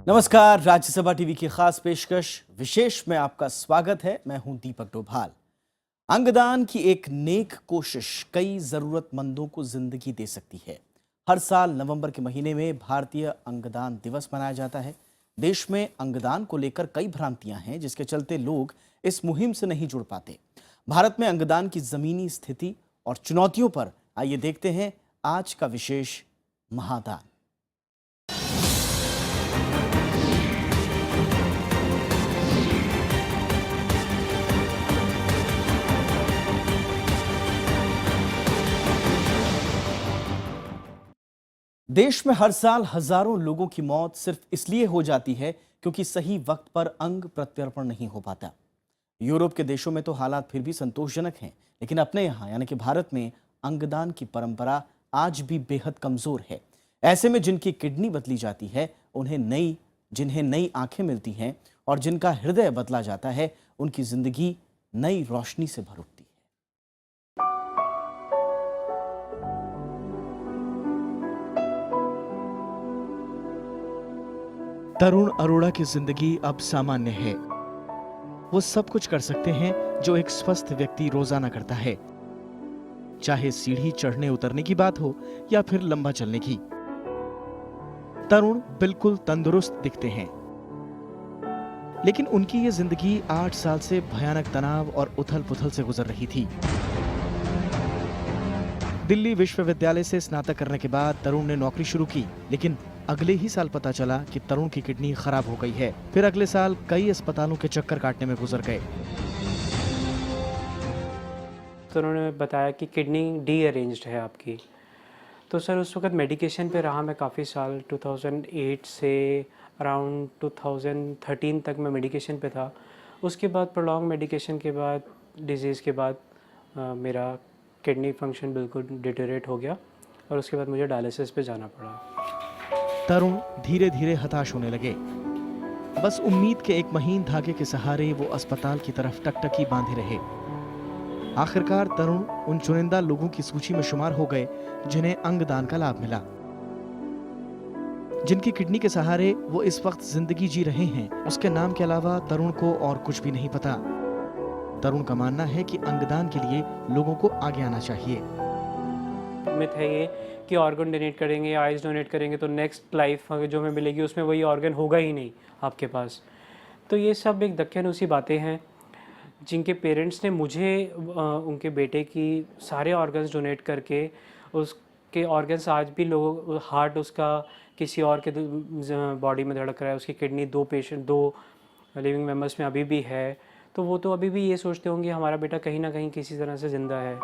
नमस्कार, राज्यसभा टीवी की खास पेशकश विशेष में आपका स्वागत है। मैं हूं दीपक डोभाल। अंगदान की एक नेक कोशिश कई जरूरतमंदों को जिंदगी दे सकती है। हर साल नवंबर के महीने में भारतीय अंगदान दिवस मनाया जाता है। देश में अंगदान को लेकर कई भ्रांतियां हैं, जिसके चलते लोग इस मुहिम से नहीं जुड़ पाते। भारत में अंगदान की जमीनी स्थिति और चुनौतियों पर आइए देखते हैं आज का विशेष महादान। देश में हर साल हजारों लोगों की मौत सिर्फ इसलिए हो जाती है क्योंकि सही वक्त पर अंग प्रत्यारोपण नहीं हो पाता। यूरोप के देशों में तो हालात फिर भी संतोषजनक हैं, लेकिन अपने यहाँ यानी कि भारत में अंगदान की परंपरा आज भी बेहद कमजोर है। ऐसे में जिनकी किडनी बदली जाती है, जिन्हें नई आंखें मिलती हैं और जिनका हृदय बदला जाता है, उनकी जिंदगी नई रोशनी से भर उठती है। तरुण अरोड़ा की जिंदगी अब सामान्य है। वो सब कुछ कर सकते हैं जो एक स्वस्थ व्यक्ति रोजाना करता है, चाहे सीढ़ी चढ़ने उतरने की बात हो या फिर लंबा चलने की। तरुण बिल्कुल तंदुरुस्त दिखते हैं, लेकिन उनकी ये जिंदगी 8 साल से भयानक तनाव और उथल पुथल से गुजर रही थी। दिल्ली विश्वविद्यालय से स्नातक करने के बाद तरुण ने नौकरी शुरू की, लेकिन अगले ही साल पता चला कि तरुण की किडनी खराब हो गई है। फिर अगले साल कई अस्पतालों के चक्कर काटने में गुजर गए। तो उन्होंने बताया कि किडनी डी-अरेंज्ड है आपकी। तो सर उस वक्त मेडिकेशन पे रहा मैं काफ़ी साल। 2008 से अराउंड 2013 तक मैं मेडिकेशन पे था। उसके बाद प्रोलॉन्ग मेडिकेशन के बाद, डिजीज़ के बाद मेरा किडनी फंक्शन बिल्कुल डिटेरियोरेट हो गया और उसके बाद मुझे डायलिसिस पे जाना पड़ा। तरुण धीरे धीरे हताश होने लगे। बस उम्मीद के एक महीन धागे के सहारे वो अस्पताल की तरफ टकटकी बांधे रहे। आखिरकार तरुण उन चुनिंदा लोगों की सूची में शुमार हो गए जिन्हें अंगदान का लाभ मिला। जिनकी किडनी के सहारे वो इस वक्त जिंदगी जी रहे हैं, उसके नाम के अलावा तरुण को और कुछ भी नहीं पता। तरुण का मानना है कि अंगदान के लिए लोगों को आगे आना चाहिए। मिथ है ये कि ऑर्गन डोनेट करेंगे, आइज़ डोनेट करेंगे तो नेक्स्ट लाइफ जो हमें मिलेगी उसमें वही ऑर्गन होगा ही नहीं आपके पास। तो ये सब एक दक्कनूसी बातें हैं। जिनके पेरेंट्स ने मुझे उनके बेटे की सारे ऑर्गन्स डोनेट करके, उसके ऑर्गन्स आज भी लोग, हार्ट उसका किसी और के बॉडी में धड़क रहा है, उसकी किडनी दो लिविंग मेम्बर्स में अभी भी है, तो वो तो अभी भी ये सोचते होंगे हमारा बेटा कहीं ना कहीं किसी तरह से ज़िंदा है।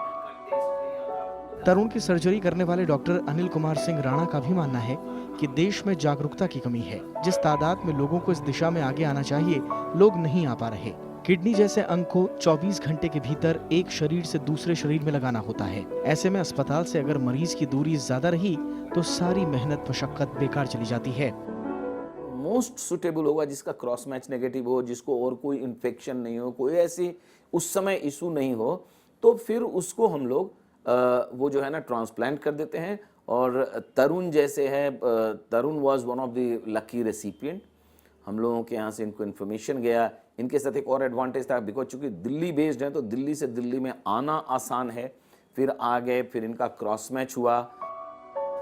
तरुण की सर्जरी करने वाले डॉक्टर अनिल कुमार सिंह राणा का भी मानना है कि देश में जागरूकता की कमी है। जिस तादाद में लोगों को इस दिशा में आगे आना चाहिए, लोग नहीं आ पा रहे। किडनी जैसे अंग को 24 घंटे के भीतर एक शरीर से दूसरे शरीर में लगाना होता है। ऐसे में अस्पताल से अगर मरीज की दूरी ज्यादा रही तो सारी मेहनत मशक्कत बेकार चली जाती है। मोस्ट सुटेबल होगा जिसका क्रॉस मैच नेगेटिव हो, जिसको और कोई इन्फेक्शन नहीं हो, कोई ऐसी उस समय इशू नहीं हो, तो फिर उसको हम लोग वो जो है ना ट्रांसप्लांट कर देते हैं। और तरुण जैसे है, Tarun was one of the lucky recipient. हम लोगों के यहाँ से इनको इन्फॉर्मेशन गया। इनके साथ एक और एडवांटेज था, बिकॉज चूंकि दिल्ली बेस्ड है तो दिल्ली से दिल्ली में आना आसान है। फिर आ गए, फिर इनका क्रॉस मैच हुआ।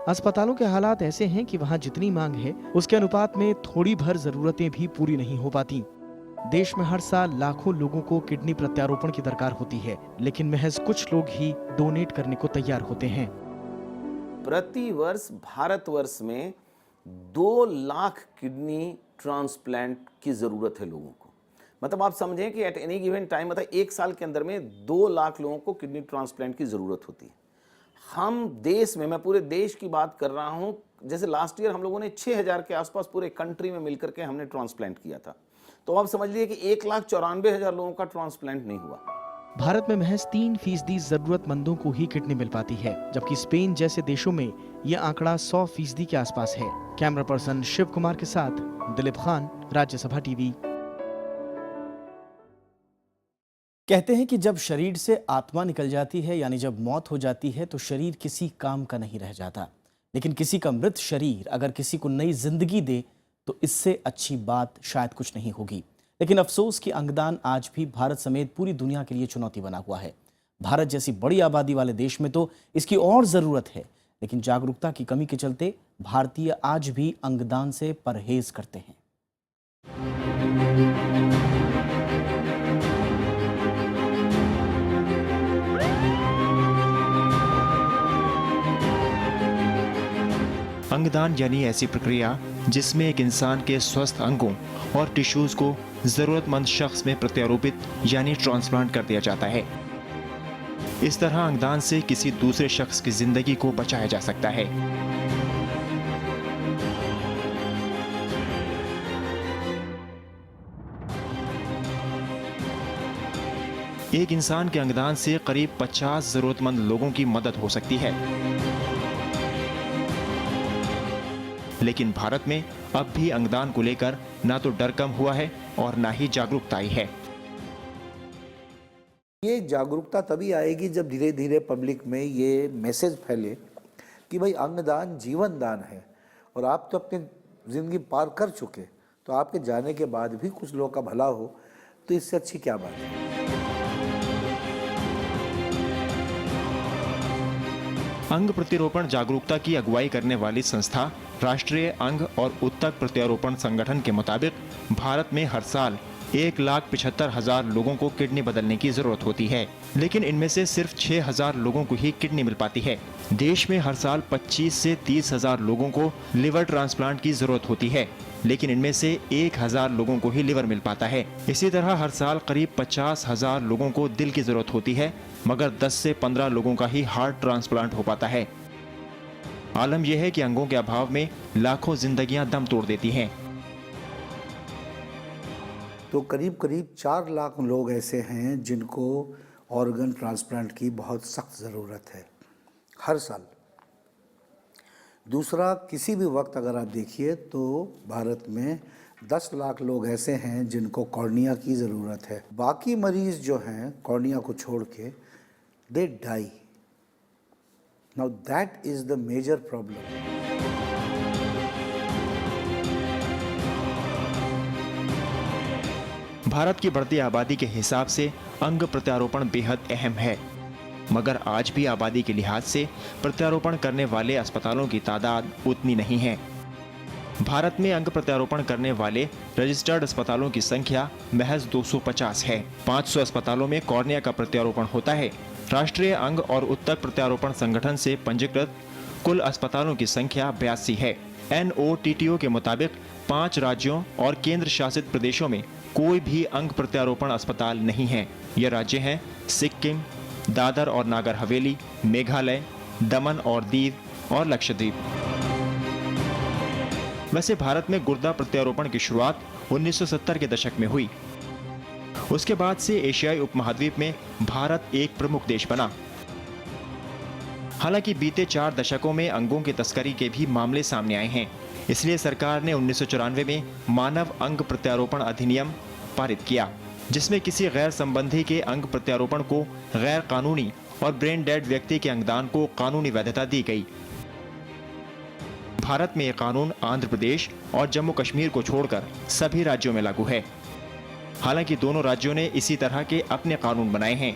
अस्पतालों के हालात ऐसे हैं कि वहाँ जितनी मांग है उसके अनुपात में थोड़ी भर जरूरतें भी पूरी नहीं हो पाती। देश में हर साल लाखों लोगों को किडनी प्रत्यारोपण की दरकार होती है, लेकिन महज कुछ लोग ही डोनेट करने को तैयार होते हैं। प्रति वर्ष भारतवर्ष में 2 लाख किडनी ट्रांसप्लांट की जरूरत है लोगों को। मतलब आप समझें कि एट एनी गिवन टाइम, मतलब एक साल के अंदर में 2 लाख लोगों को किडनी ट्रांसप्लांट की जरूरत होती है। हम देश में, मैं पूरे देश की बात कर रहा हूं, जैसे लास्ट ईयर हम लोगों ने 6000 के आसपास पूरे कंट्री में मिलकर के हमने ट्रांसप्लांट किया था। तो आप समझ लीजिए कि 1,94,000 लोगों का ट्रांसप्लांट नहीं हुआ। भारत में महज 3% जरूरतमंदों को ही किडनी मिल पाती है, जबकि स्पेन जैसे देशों में यह आंकड़ा 100% के आसपास है। कैमरा पर्सन शिव कुमार के साथ दिलीप खान, राज्यसभा टीवी। कहते हैं कि जब शरीर से आत्मा निकल जाती है, यानी जब मौत हो जाती है, तो शरीर किसी काम का नहीं रह जाता। लेकिन किसी का मृत शरीर अगर किसी को नई जिंदगी दे तो इससे अच्छी बात शायद कुछ नहीं होगी। लेकिन अफसोस कि अंगदान आज भी भारत समेत पूरी दुनिया के लिए चुनौती बना हुआ है। भारत जैसी बड़ी आबादी वाले देश में तो इसकी और ज़रूरत है, लेकिन जागरूकता की कमी के चलते भारतीय आज भी अंगदान से परहेज करते हैं। अंगदान यानी ऐसी प्रक्रिया जिसमें एक इंसान के स्वस्थ अंगों और टिश्यूज को जरूरतमंद शख्स में प्रत्यारोपित यानी ट्रांसप्लांट कर दिया जाता है। इस तरह अंगदान से किसी दूसरे शख्स की जिंदगी को बचाया जा सकता है। एक इंसान के अंगदान से करीब 50 जरूरतमंद लोगों की मदद हो सकती है। लेकिन भारत में अब भी अंगदान को लेकर ना तो डर कम हुआ है और ना ही जागरूकता आई है। ये जागरूकता तभी आएगी जब धीरे धीरे पब्लिक में ये मैसेज फैले कि भाई अंगदान जीवन दान है और आप तो अपनी ज़िंदगी पार कर चुके, तो आपके जाने के बाद भी कुछ लोगों का भला हो तो इससे अच्छी क्या बात है। अंग प्रतिरोपण जागरूकता की अगुवाई करने वाली संस्था राष्ट्रीय अंग और उत्तक प्रत्यारोपण संगठन के मुताबिक भारत में हर साल 1,75,000 लोगों को किडनी बदलने की जरूरत होती है, लेकिन इनमें से सिर्फ 6,000 लोगों को ही किडनी मिल पाती है। देश में हर साल 25 से 30,000 लोगों को लिवर ट्रांसप्लांट की जरूरत होती है, लेकिन इनमें से 1,000 लोगों को ही लिवर मिल पाता है। इसी तरह हर साल करीब 50,000 लोगों को दिल की जरूरत होती है, मगर 10 से 15 लोगों का ही हार्ट ट्रांसप्लांट हो पाता है। आलम यह है कि अंगों के अभाव में लाखों जिंदगियां दम तोड़ देती हैं। तो करीब करीब 4 लाख लोग ऐसे हैं जिनको ऑर्गन ट्रांसप्लांट की बहुत सख्त ज़रूरत है हर साल। दूसरा, किसी भी वक्त अगर आप देखिए तो भारत में 10 लाख लोग ऐसे हैं जिनको कॉर्निया की ज़रूरत है। बाकी मरीज़ जो हैं कॉर्निया को छोड़ के they die. Now that is the major problem. Bharat की बढ़ती आबादी के हिसाब से अंग प्रत्यारोपण बेहद अहम है, मगर आज भी आबादी के लिहाज से प्रत्यारोपण करने वाले अस्पतालों की तादाद उतनी नहीं है। भारत में अंग प्रत्यारोपण करने वाले रजिस्टर्ड अस्पतालों की संख्या महज 250 है। 500 अस्पतालों में कॉर्निया का प्रत्यारोपण होता है। राष्ट्रीय अंग और उत्तक प्रत्यारोपण संगठन से पंजीकृत कुल अस्पतालों की संख्या 82 है। NOTTO के मुताबिक 5 राज्यों और केंद्र शासित प्रदेशों में कोई भी अंग प्रत्यारोपण अस्पताल नहीं है। ये राज्य हैं सिक्किम, दादर और नागर हवेली, मेघालय, दमन और दीव और लक्षद्वीप। वैसे भारत में गुर्दा प्रत्यारोपण की शुरुआत 1970 के दशक में हुई। उसके बाद से एशियाई उपमहाद्वीप में भारत एक प्रमुख देश बना। हालांकि बीते 4 दशकों में अंगों की तस्करी के भी मामले सामने आए हैं। इसलिए सरकार ने 1994 में मानव अंग प्रत्यारोपण अधिनियम पारित किया, जिसमें किसी गैर संबंधी के अंग प्रत्यारोपण को गैर कानूनी और ब्रेन डेड व्यक्ति के अंगदान को कानूनी वैधता दी गई। भारत में यह कानून आंध्र प्रदेश और जम्मू कश्मीर को छोड़कर सभी राज्यों में लागू है। हालांकि दोनों राज्यों ने इसी तरह के अपने कानून बनाए हैं।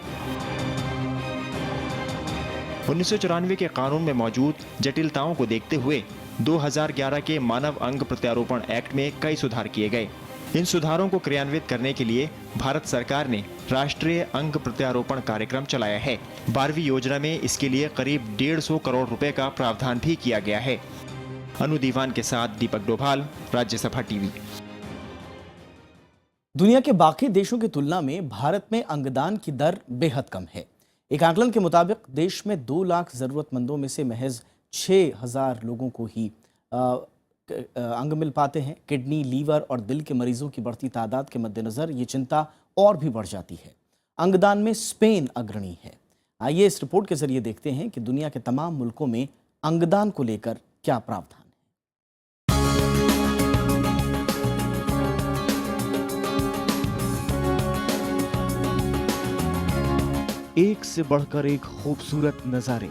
1994 के कानून में मौजूद जटिलताओं को देखते हुए 2011 के मानव अंग प्रत्यारोपण एक्ट में कई सुधार किए गए। इन सुधारों को क्रियान्वित करने के लिए भारत सरकार ने राष्ट्रीय अंग प्रत्यारोपण कार्यक्रम चलाया है। 12वीं योजना में इसके लिए करीब 150 करोड़ रुपए का प्रावधान भी किया गया है। अनु दीवान के साथ दीपक डोभाल, राज्यसभा टीवी। दुनिया के बाकी देशों की तुलना में भारत में अंगदान की दर बेहद कम है। एक आकलन के मुताबिक देश में 2 लाख जरूरतमंदों में से महज 6,000 लोगों को ही अंग मिल पाते हैं। किडनी, लीवर और दिल के मरीजों की बढ़ती तादाद के मद्देनजर ये चिंता और भी बढ़ जाती है। अंगदान में स्पेन अग्रणी है। आइए इस रिपोर्ट के जरिए देखते हैं कि दुनिया के तमाम मुल्कों में अंगदान को लेकर क्या प्रावधान है। एक से बढ़कर एक खूबसूरत नजारे।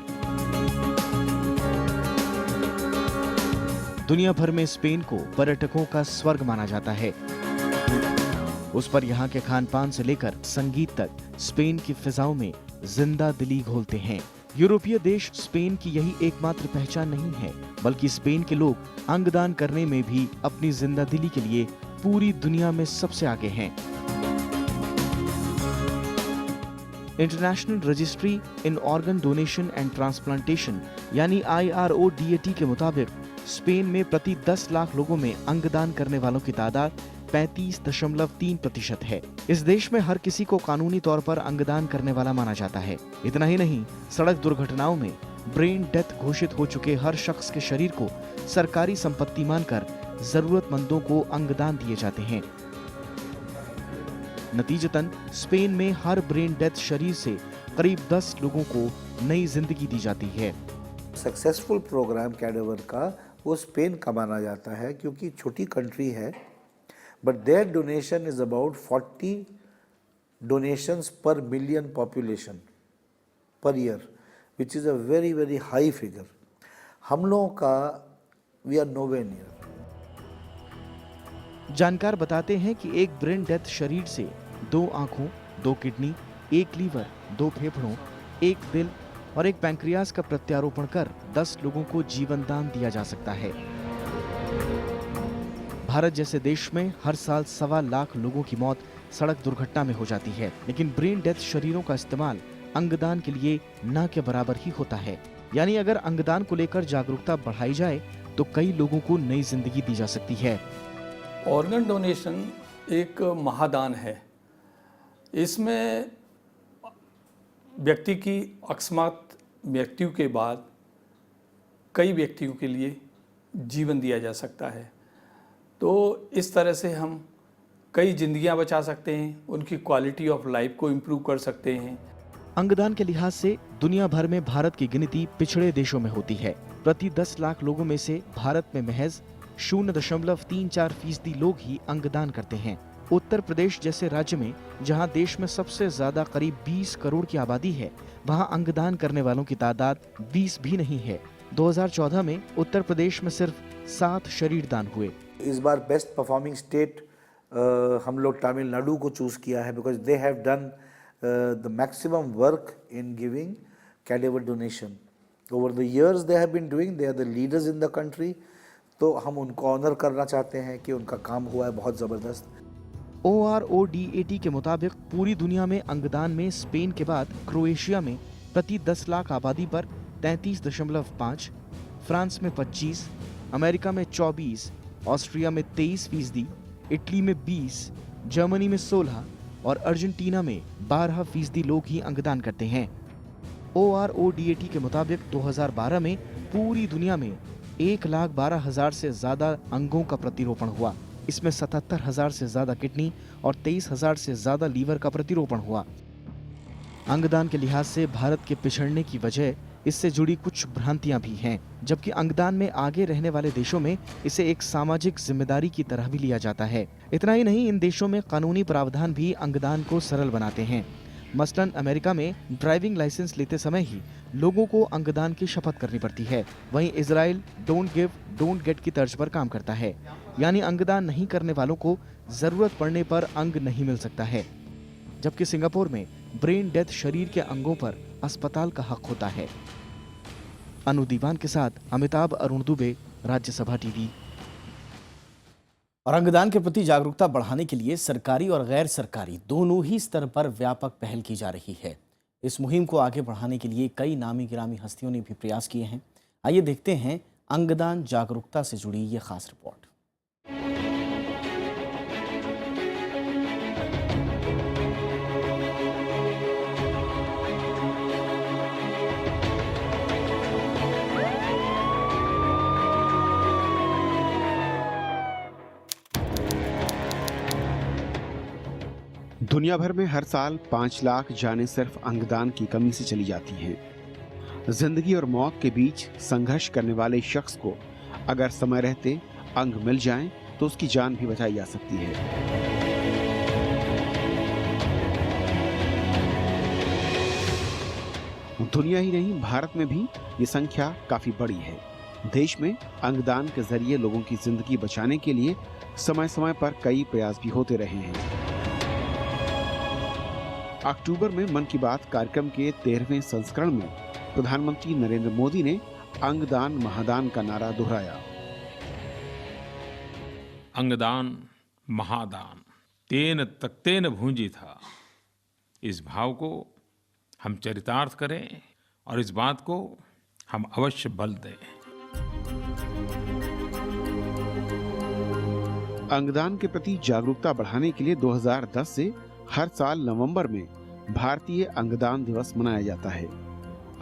दुनिया भर में स्पेन को पर्यटकों का स्वर्ग माना जाता है। उस पर यहाँ के खान पान से लेकर संगीत तक स्पेन की फिजाओं में जिंदा दिली घोलते हैं। यूरोपीय देश स्पेन की यही एकमात्र पहचान नहीं है, बल्कि स्पेन के लोग अंगदान करने में भी अपनी जिंदा दिली के लिए पूरी दुनिया में सबसे आगे हैं। International registry in organ donation and transplantation यानी IRODAT के मुताबिक स्पेन में प्रति 10 लाख लोगों में अंगदान करने वालों की तादाद 35.3% है। इस देश में हर किसी को कानूनी तौर पर अंगदान करने वाला माना जाता है। इतना ही नहीं, सड़क दुर्घटनाओं में ब्रेन डेथ घोषित हो चुके हर शख्स के शरीर को सरकारी संपत्ति मानकर जरूरतमंदों को अंगदान दिए जाते हैं। नतीजतन स्पेन में हर ब्रेन डेथ शरीर से करीब 10 लोगों को नई जिंदगी दी जाती है। सक्सेसफुल प्रोग्राम कैडेवर का वो स्पेन का माना जाता है, क्योंकि छोटी कंट्री है, but their donation is about 40 donations per million population per year, which is a very very high figure. हम लोगों का वी आर नोवेयर नियर। जानकार बताते हैं कि एक ब्रेन डेथ शरीर से 2 आंखों, 2 किडनी, 1 लीवर, 2 फेफड़ों, 1 दिल और 1 पैंक्रियास का प्रत्यारोपण कर 10 लोगों को जीवन दान दिया जा सकता है। भारत जैसे देश में हर साल 1.25 लाख लोगों की मौत सड़क दुर्घटना में हो जाती है, लेकिन ब्रेन डेथ शरीरों का इस्तेमाल अंगदान के लिए न के बराबर ही होता है। यानी अगर अंगदान को लेकर जागरूकता बढ़ाई जाए तो कई लोगों को नई जिंदगी दी जा सकती है। ऑर्गन डोनेशन एक महादान है। इसमें व्यक्ति की अकस्मात मृत्यु के बाद कई व्यक्तियों के लिए जीवन दिया जा सकता है। तो इस तरह से हम कई जिंदगियां बचा सकते हैं, उनकी क्वालिटी ऑफ लाइफ को इम्प्रूव कर सकते हैं। अंगदान के लिहाज से दुनिया भर में भारत की गिनती पिछड़े देशों में होती है। प्रति 10 लाख लोगों में से भारत में महज 0.34% लोग ही अंगदान करते हैं। उत्तर प्रदेश जैसे राज्य में, जहां देश में सबसे ज्यादा करीब 20 करोड़ की आबादी है, वहां अंगदान करने वालों की तादाद 20 भी नहीं है। 2014 में उत्तर प्रदेश में सिर्फ 7 शरीर दान हुए। इस बार बेस्ट परफॉर्मिंग स्टेट हम लोग तमिलनाडु को चूज किया है, because they have done the maximum work in giving cadaver donation over the years. They have been doing, they are the leaders in the country. तो हम उनको ऑनर करना चाहते हैं कि उनका काम हुआ है बहुत ज़बरदस्त। ORODAT के मुताबिक पूरी दुनिया में अंगदान में स्पेन के बाद क्रोएशिया में प्रति 10 लाख आबादी पर 33.5, फ्रांस में 25, अमेरिका में 24, ऑस्ट्रिया में 23%, इटली में 20, जर्मनी में 16 और अर्जेंटीना में 12% लोग ही अंगदान करते हैं। ORODAT के मुताबिक 2012 में पूरी दुनिया में 1,12,000 से ज्यादा अंगों का प्रतिरोपण हुआ। इसमें 77,000 से ज्यादा किडनी और 23,000 से ज्यादा लीवर का प्रतिरोपण हुआ। अंगदान के लिहाज से भारत के पिछड़ने की वजह इससे जुड़ी कुछ भ्रांतियां भी हैं, जबकि अंगदान में आगे रहने वाले देशों में इसे एक सामाजिक जिम्मेदारी की तरह भी लिया जाता है। इतना ही नहीं, इन देशों में कानूनी प्रावधान भी अंगदान को सरल बनाते हैं। मसलन अमेरिका में ड्राइविंग लाइसेंस लेते समय ही लोगों को अंगदान की शपथ करनी पड़ती है। वहीं Israel don't give don't get की तर्ज पर काम करता है, यानी अंगदान नहीं करने वालों को जरूरत पड़ने पर अंग नहीं मिल सकता है। जबकि सिंगापुर में ब्रेन डेथ शरीर के अंगों पर अस्पताल का हक होता है। अनु दीवान के साथ अमिताभ अरुण दुबे, राज्यसभा टीवी। और अंगदान के प्रति जागरूकता बढ़ाने के लिए सरकारी और गैर सरकारी दोनों ही स्तर पर व्यापक पहल की जा रही है। इस मुहिम को आगे बढ़ाने के लिए कई नामी गिरामी हस्तियों ने भी प्रयास किए हैं। आइए देखते हैं अंगदान जागरूकता से जुड़ी ये खास रिपोर्ट। दुनिया भर में हर साल 5 लाख जानें सिर्फ अंगदान की कमी से चली जाती हैं। जिंदगी और मौत के बीच संघर्ष करने वाले शख्स को अगर समय रहते अंग मिल जाएं, तो उसकी जान भी बचाई जा सकती है। दुनिया ही नहीं, भारत में भी ये संख्या काफी बड़ी है। देश में अंगदान के जरिए लोगों की जिंदगी बचाने के लिए समय समय पर कई प्रयास भी होते रहे हैं। अक्टूबर में मन की बात कार्यक्रम के 13वें संस्करण में प्रधानमंत्री नरेंद्र मोदी ने अंगदान महादान का नारा दोहराया। अंगदान महादान तेन तख्तेन भूंजी था। इस भाव को हम चरितार्थ करें और इस बात को हम अवश्य बल दें। अंगदान के प्रति जागरूकता बढ़ाने के लिए 2010 से हर साल नवंबर में भारतीय अंगदान दिवस मनाया जाता है।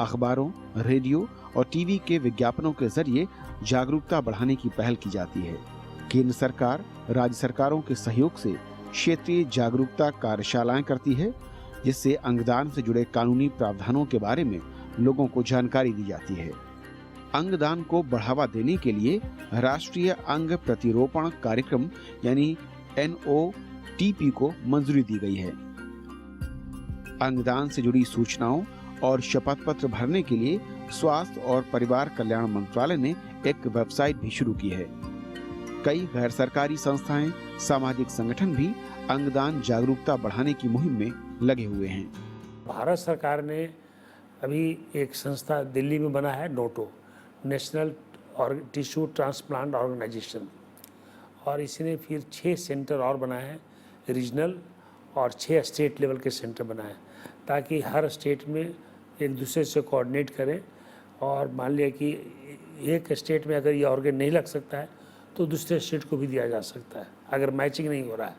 अखबारों, रेडियो और टीवी के विज्ञापनों के जरिए जागरूकता बढ़ाने की पहल की जाती है। केंद्र सरकार राज्य सरकारों के सहयोग से क्षेत्रीय जागरूकता कार्यशालाएं करती है, जिससे अंगदान से जुड़े कानूनी प्रावधानों के बारे में लोगों को जानकारी दी जाती है। अंगदान को बढ़ावा देने के लिए राष्ट्रीय अंग प्रतिरोपण कार्यक्रम यानी NOTP को मंजूरी दी गई है। अंगदान से जुड़ी सूचनाओं और शपथ पत्र भरने के लिए स्वास्थ्य और परिवार कल्याण मंत्रालय ने एक वेबसाइट भी शुरू की है। कई गैर सरकारी संस्थाएं, सामाजिक संगठन भी अंगदान जागरूकता बढ़ाने की मुहिम में लगे हुए हैं। भारत सरकार ने अभी एक संस्था दिल्ली में बना है, NOTTO, national tissue transplant organisation, और इसी ने फिर 6 सेंटर और बनाए हैं रीजनल, और 6 स्टेट लेवल के सेंटर बनाए, ताकि हर स्टेट में एक दूसरे से कोऑर्डिनेट करें। और मान लिया कि एक स्टेट में अगर ये ऑर्गन नहीं लग सकता है तो दूसरे स्टेट को भी दिया जा सकता है, अगर मैचिंग नहीं हो रहा है।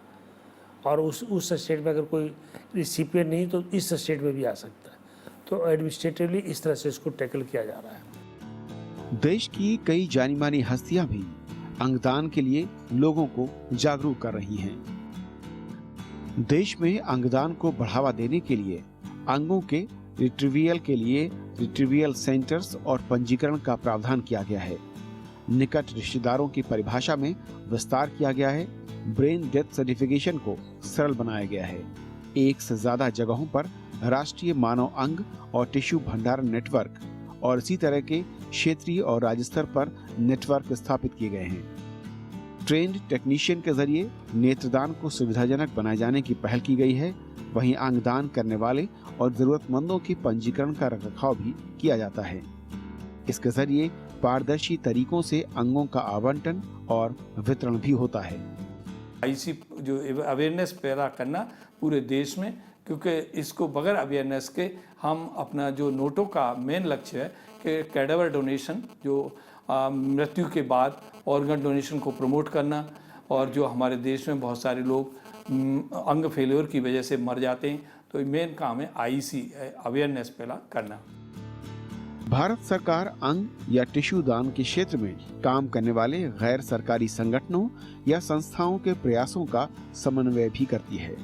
और उस स्टेट में अगर कोई रिसिपिएंट नहीं तो इस स्टेट में भी आ सकता है। तो एडमिनिस्ट्रेटिवली इस तरह से इसको टैकल किया जा रहा है। देश की कई जानी मानी हस्तियां भी अंगदान के लिए लोगों को जागरूक कर रही हैं। देश में अंगदान को बढ़ावा देने के लिए अंगों के रिट्रीवियल के लिए रिट्रीवियल सेंटर्स और पंजीकरण का प्रावधान किया गया है। निकट रिश्तेदारों की परिभाषा में विस्तार किया गया है। ब्रेन डेथ सर्टिफिकेशन को सरल बनाया गया है। एक से ज्यादा जगहों पर राष्ट्रीय मानव अंग और टिश्यू भंडारण नेटवर्क और इसी तरह के क्षेत्रीय और राज्य स्तर पर नेटवर्क स्थापित किए गए हैं। ट्रेंड टेक्नीशियन के जरिए नेत्रदान को सुविधाजनक बनाए जाने की पहल की गई है। वहीं अंगदान करने वाले और जरूरतमंदों के पंजीकरण का रखरखाव भी किया जाता है। इसके जरिए पारदर्शी तरीकों से अंगों का आवंटन और वितरण भी होता है। IC जो अवेयरनेस पैदा करना पूरे देश में, क्योंकि इसको बगैर अवेयरनेस के हम अपना जो नोटो का मेन लक्ष्य है कि कैडावर डोनेशन, जो मृत्यु के बाद ऑर्गन डोनेशन को प्रमोट करना, और जो हमारे देश में बहुत सारे लोग अंग फेल्योर की वजह से मर जाते हैं, तो मेन काम है IC अवेयरनेस पैदा करना। भारत सरकार अंग या टिश्यू दान के क्षेत्र में काम करने वाले गैर सरकारी संगठनों या संस्थाओं के प्रयासों का समन्वय भी करती है।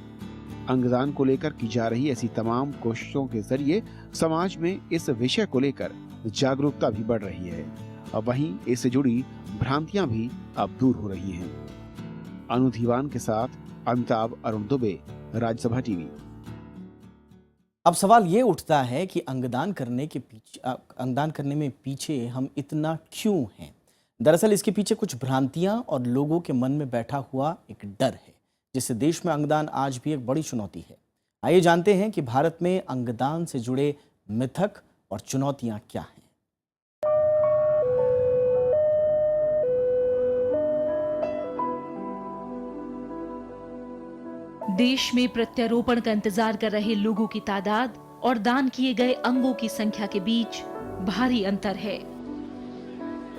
अंगदान को लेकर की जा रही ऐसी तमाम कोशिशों के जरिए समाज में इस विषय को लेकर जागरूकता भी बढ़ रही है और वहीं इससे जुड़ी भ्रांतियां भी अब दूर हो रही हैं। अनुधीवान के साथ अमिताभ अरुण दुबे, राज्यसभा टीवी। अब सवाल ये उठता है कि अंगदान करने में पीछे हम इतना क्यों हैं? दरअसल इसके पीछे कुछ भ्रांतियां और लोगों के मन में बैठा हुआ एक डर है, जिससे देश में अंगदान आज भी एक बड़ी चुनौती है। आइए जानते हैं कि भारत में अंगदान से जुड़े मिथक और चुनौतियां क्या हैं। देश में प्रत्यारोपण का इंतजार कर रहे लोगों की तादाद और दान किए गए अंगों की संख्या के बीच भारी अंतर है।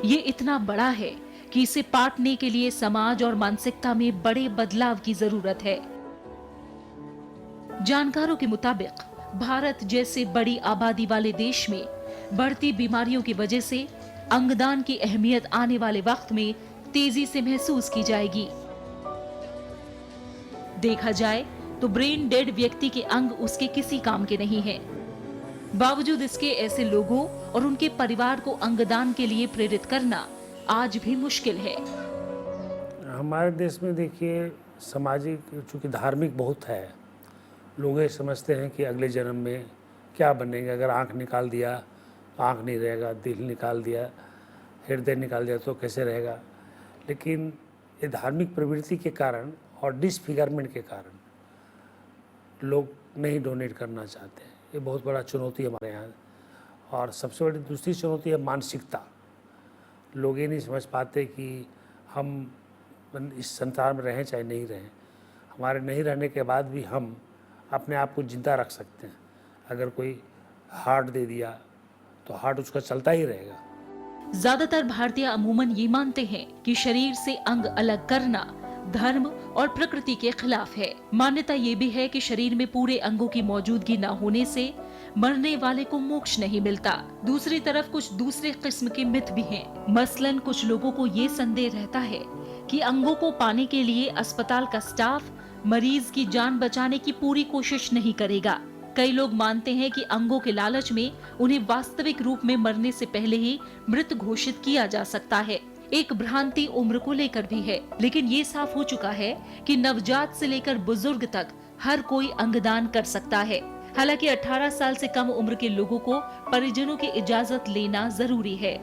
ये इतना बड़ा है कि इसे पाटने के लिए समाज और मानसिकता में बड़े बदलाव की जरूरत है। जानकारों के मुताबिक भारत जैसे बड़ी आबादी वाले देश में बढ़ती बीमारियों की वजह से अंगदान की अहमियत आने वाले वक्त में तेजी से महसूस की जाएगी। देखा जाए तो ब्रेन डेड व्यक्ति के अंग उसके किसी काम के नहीं हैं। बावजूद इसके ऐसे लोगों और उनके परिवार को अंगदान के लिए प्रेरित करना आज भी मुश्किल है। हमारे देश में देखिए, सामाजिक चूँकि धार्मिक बहुत है, लोग ये समझते हैं कि अगले जन्म में क्या बनेंगे। अगर आँख निकाल दिया आँख नहीं रहेगा, दिल निकाल दिया हृदय निकाल दिया तो कैसे रहेगा। लेकिन ये धार्मिक प्रवृत्ति के कारण और डिसफिगरमेंट के कारण लोग नहीं डोनेट करना चाहते हैं। ये बहुत बड़ा चुनौती है हमारे यहाँ। और सबसे बड़ी दूसरी चुनौती है मानसिकता। लोग ये नहीं समझ पाते कि हम इस संसार में रहें चाहे नहीं रहें, हमारे नहीं रहने के बाद भी हम अपने आप को जिंदा रख सकते हैं। अगर कोई हार्ट दे दिया तो हार्ट उसका चलता ही रहेगा। ज्यादातर भारतीय अमूमन ये मानते हैं कि शरीर से अंग अलग करना धर्म और प्रकृति के खिलाफ है। मान्यता ये भी है कि शरीर में पूरे अंगों की मौजूदगी न होने से मरने वाले को मोक्ष नहीं मिलता। दूसरी तरफ कुछ दूसरे किस्म के मिथ भी हैं। मसलन कुछ लोगों को ये संदेह रहता है कि अंगों को पाने के लिए अस्पताल का स्टाफ मरीज की जान बचाने की पूरी कोशिश नहीं करेगा। कई लोग मानते हैं कि अंगों के लालच में उन्हें वास्तविक रूप में मरने से पहले ही मृत घोषित किया जा सकता है। एक भ्रांति उम्र को लेकर भी है, लेकिन ये साफ हो चुका है कि नवजात से लेकर बुजुर्ग तक हर कोई अंगदान कर सकता है। हालांकि 18 साल से कम उम्र के लोगों को परिजनों की इजाजत लेना जरूरी है।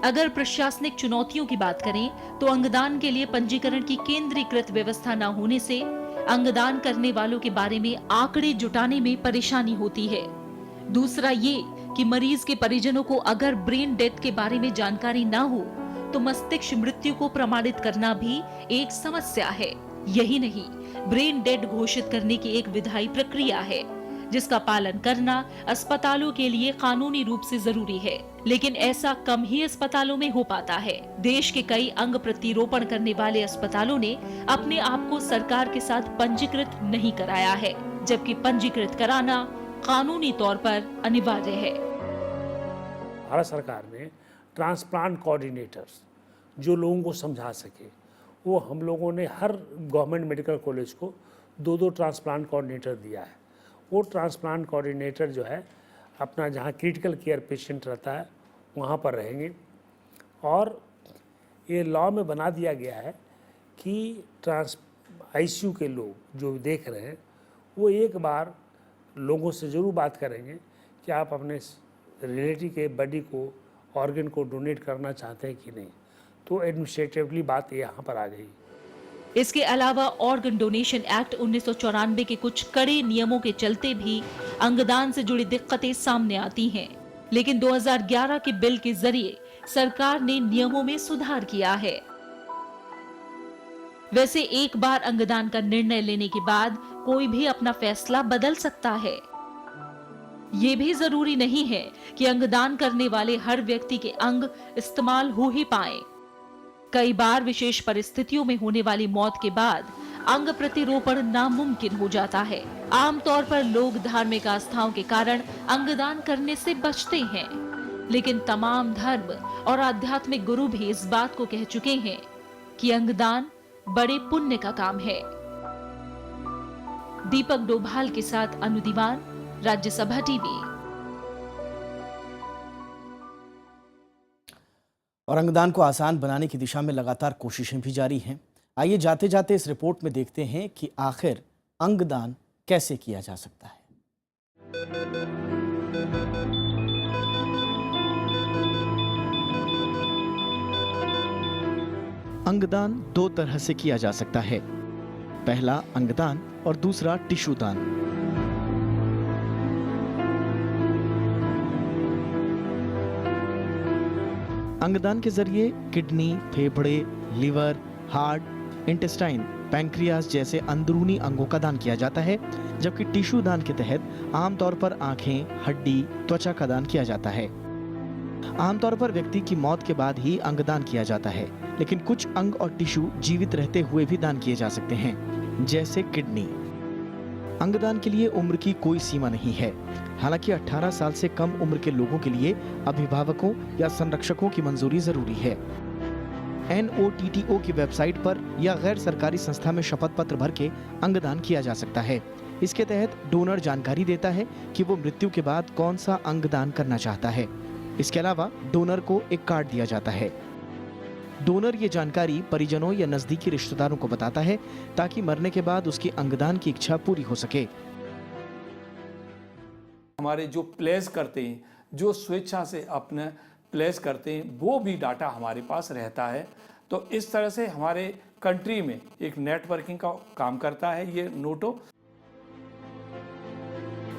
अगर प्रशासनिक चुनौतियों की बात करें तो अंगदान के लिए पंजीकरण की केंद्रीकृत व्यवस्था न होने से अंगदान करने वालों के बारे में आंकड़े जुटाने में परेशानी होती है। दूसरा ये कि मरीज के परिजनों को अगर ब्रेन डेथ के बारे में जानकारी न हो तो मस्तिष्क मृत्यु को प्रमाणित करना भी एक समस्या है। यही नहीं, ब्रेन डेड घोषित करने की एक विधायी प्रक्रिया है जिसका पालन करना अस्पतालों के लिए कानूनी रूप से जरूरी है, लेकिन ऐसा कम ही अस्पतालों में हो पाता है। देश के कई अंग प्रतिरोपण करने वाले अस्पतालों ने अपने आप को सरकार के साथ पंजीकृत नहीं कराया है, जबकि पंजीकृत कराना कानूनी तौर पर अनिवार्य है। भारत सरकार ने ट्रांसप्लांट कोऑर्डिनेटर्स जो लोगों को समझा सके, वो हम लोगों ने हर गवर्नमेंट मेडिकल कॉलेज को 2-2 ट्रांसप्लांट कोऑर्डिनेटर दिया है। वो ट्रांसप्लांट कोऑर्डिनेटर जो है अपना जहाँ क्रिटिकल केयर पेशेंट रहता है वहाँ पर रहेंगे। और ये लॉ में बना दिया गया है कि आईसीयू के लोग जो देख रहे हैं वो एक बार लोगों से ज़रूर बात करेंगे कि आप अपने रिलेटिव के बॉडी को ऑर्गन को डोनेट करना चाहते हैं कि नहीं। तो एडमिनिस्ट्रेटिवली बात यहाँ पर आ गई। इसके अलावा ऑर्गन डोनेशन एक्ट 1994 के कुछ कड़े नियमों के चलते भी अंगदान से जुड़ी दिक्कतें सामने आती हैं, लेकिन 2011 के बिल के जरिए सरकार ने नियमों में सुधार किया है। वैसे एक बार अंगदान का निर्णय लेने के बाद कोई भी अपना फैसला बदल सकता है। ये भी जरूरी नहीं है कि अंगदान करने वाले हर व्यक्ति के अंग इस्तेमाल हो ही पाए। कई बार विशेष परिस्थितियों में होने वाली मौत के बाद अंग प्रतिरोपण नामुमकिन हो जाता है। आमतौर पर लोग धार्मिक आस्थाओं के कारण अंगदान करने से बचते हैं, लेकिन तमाम धर्म और आध्यात्मिक गुरु भी इस बात को कह चुके हैं कि अंगदान बड़े पुण्य का काम है। दीपक डोभाल के साथ अनु दीवान, राज्यसभा टीवी। और अंगदान को आसान बनाने की दिशा में लगातार कोशिशें भी जारी हैं। आइए जाते जाते इस रिपोर्ट में देखते हैं कि आखिर अंगदान कैसे किया जा सकता है। अंगदान दो तरह से किया जा सकता है, पहला अंगदान और दूसरा टिश्यू दान। अंगदान के जरिए किडनी, फेफड़े, लिवर, हार्ट, इंटेस्टाइन, पैंक्रियाज जैसे अंदरूनी अंगों का दान किया जाता है, जबकि टिश्यू दान के तहत आमतौर पर आंखें, हड्डी, त्वचा का दान किया जाता है। आमतौर पर व्यक्ति की मौत के बाद ही अंगदान किया जाता है, लेकिन कुछ अंग और टिश्यू जीवित रहते हुए भी दान किए जा सकते हैं, जैसे किडनी। अंगदान के लिए उम्र की कोई सीमा नहीं है। हालांकि 18 साल से कम उम्र के लोगों के लिए अभिभावकों या संरक्षकों की मंजूरी जरूरी है। NOTTO की वेबसाइट पर या गैर सरकारी संस्था में शपथ पत्र भर के अंगदान किया जा सकता है। इसके तहत डोनर जानकारी देता है कि वो मृत्यु के बाद कौन सा अंगदान करना चाहता है। इसके अलावा डोनर को एक कार्ड दिया जाता है। डोनर ये जानकारी परिजनों या नजदीकी रिश्तेदारों को बताता है ताकि मरने के बाद उसकी अंगदान की इच्छा पूरी हो सके। हमारे जो प्लेस करते हैं, जो स्वेच्छा से अपने प्लेस करते हैं वो भी डाटा हमारे पास रहता है। तो इस तरह से हमारे कंट्री में एक नेटवर्किंग का काम करता है ये नोटो।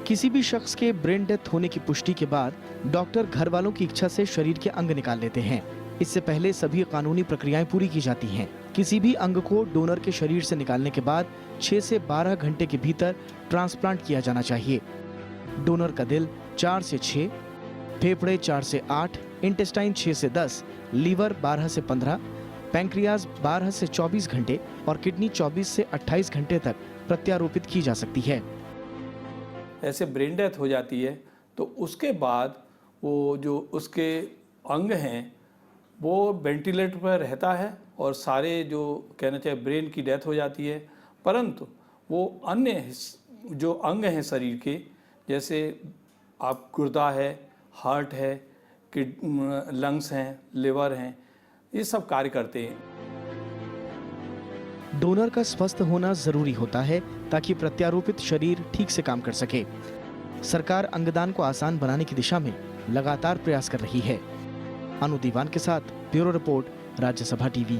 किसी भी शख्स के ब्रेन डेथ होने की पुष्टि के बाद डॉक्टर घर वालों की इच्छा से शरीर के अंग निकाल लेते हैं। इससे पहले सभी कानूनी प्रक्रियाएं पूरी की जाती हैं। किसी भी अंग को डोनर के शरीर से निकालने के बाद 6 से 12 घंटे के भीतर ट्रांसप्लांट किया जाना चाहिए। डोनर का दिल 4 से 6, फेफड़े 4 से 8, इंटेस्टाइन 6 से 10, लीवर 12 से 15, पैंक्रियाज 12 से 24 घंटे और किडनी 24 से 28 घंटे तक प्रत्यारोपित की जा सकती है। ऐसे ब्रेन डेथ हो जाती है तो उसके बाद वो जो उसके अंग हैं वो वेंटिलेटर पर रहता है और सारे जो कहना चाहिए ब्रेन की डेथ हो जाती है, परंतु वो अन्य जो अंग हैं शरीर के, जैसे आप गुर्दा है, हार्ट है, लंग्स हैं, लिवर हैं, ये सब कार्य करते हैं। डोनर का स्वस्थ होना जरूरी होता है ताकि प्रत्यारोपित शरीर ठीक से काम कर सके। सरकार अंगदान को आसान बनाने की दिशा में लगातार प्रयास कर रही है। अनु दीवान के साथ ब्यूरो रिपोर्ट, राज्यसभा टीवी।